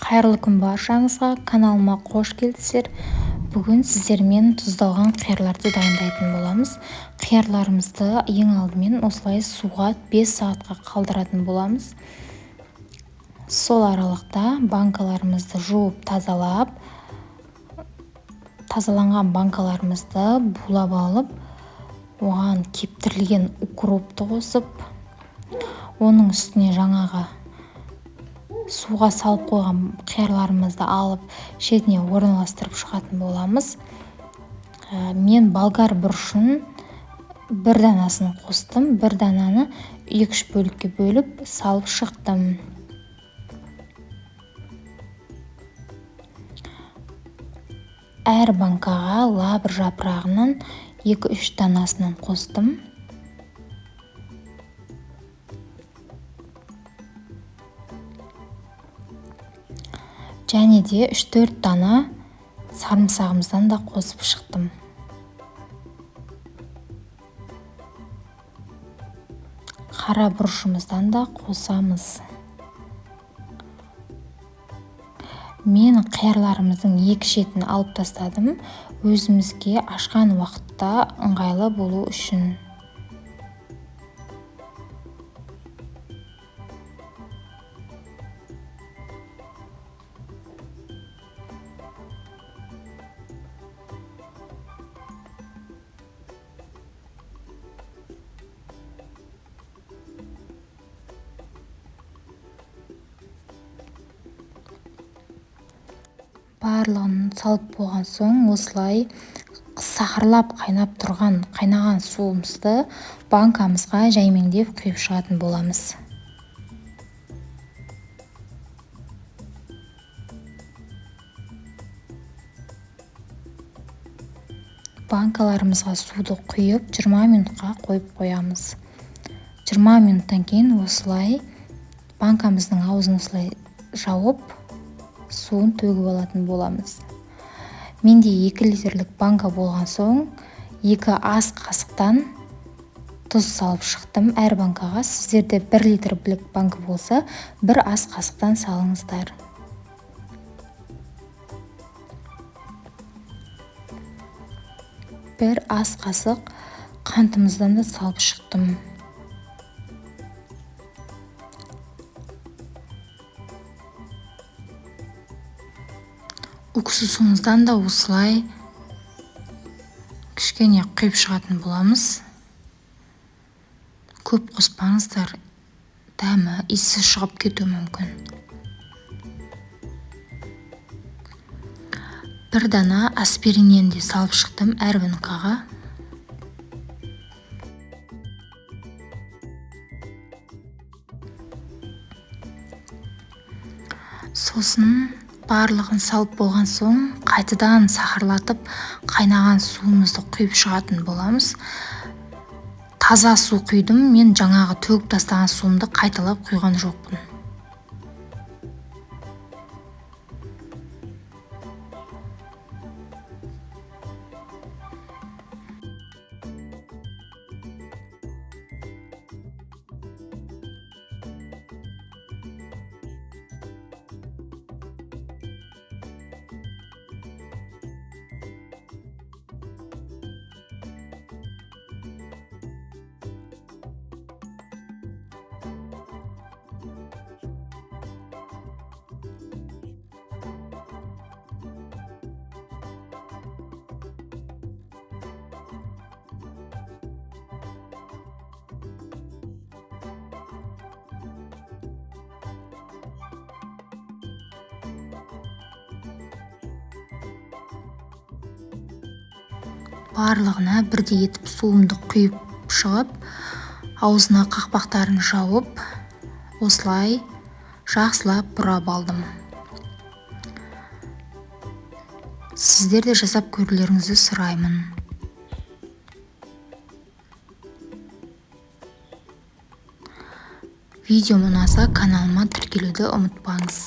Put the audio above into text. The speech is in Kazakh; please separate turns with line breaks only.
Қайырлы күн баршаңызға, каналыма қош келдіңіздер. Бүгін сіздермен тұздалған қиярларды дайындайтын боламыз. Қиярларымызды ең алдымен осылай суға 5 сағатқа қалдыратын боламыз. Сол аралықта банкаларымызды жуып тазалап, тазаланған банкаларымызды булап алып, оған кептірілген укропты қосып, оның үстіне жаңағы суға салып қойған қиярларымызды алып шетіне орналастырып шығатын боламыз. Мен болгар бұрышын бір данасын қостым, бір дананы 2-3 бөлікке бөліп салып шықтым. Әр банкаға лабыр жапырағынан 2-3 данасынан қостым. Және де 3-4 дана сарымсағымыздан да қосып шықтым. Қара бұрышымыздан да қосамыз. Мен қиярларымыздың екі шетін алып тастадым, өзімізге ашқан уақытта ыңғайлы болу үшін. Барлығын салып болған соң, осылай сақырлап қайнап тұрған қайнаған суымызды банкамызға жаймеңдеп құйып шығатын боламыз. Банкаларымызға суды құйып 20 минутқа қойып қоямыз. 20 минуттан кейін осылай банкамыздың аузын осылай жауып, суын төгіп алатын боламыз. Менде 2 литрлік банка болған соң, 2 ас қасықтан тұз салып шықтым әр банкаға. Сіздерде 1 литрлік банка болса, 1 ас қасықтан салыңыздар. Бір ас қасық қантымыздан да салып шықтым. Уксусымыздан да осылай кішкене құйып шығатын боламыз. Көп қоспаңыздар, дәмі иісі шығып кетуі мүмкін. Бір дана аспириннен де салып шықтым әр банкаға. Сосын барлығын салып болған соң, қайтадан сақырлатып қайнаған суымызды құйып шығатын боламыз. Таза су құйдым, мен жаңағы төгіп тастаған суымды қайталап құйған жоқпын. Барлығына бірдей етіп суымды құйып шығып, аузына қақпақтарын жауып, осылай жақсылап бұрап алдым. Сіздер де жасап көрулеріңізді сұраймын. Видео ұнаса, каналыма тіркелуді ұмытпаңыз.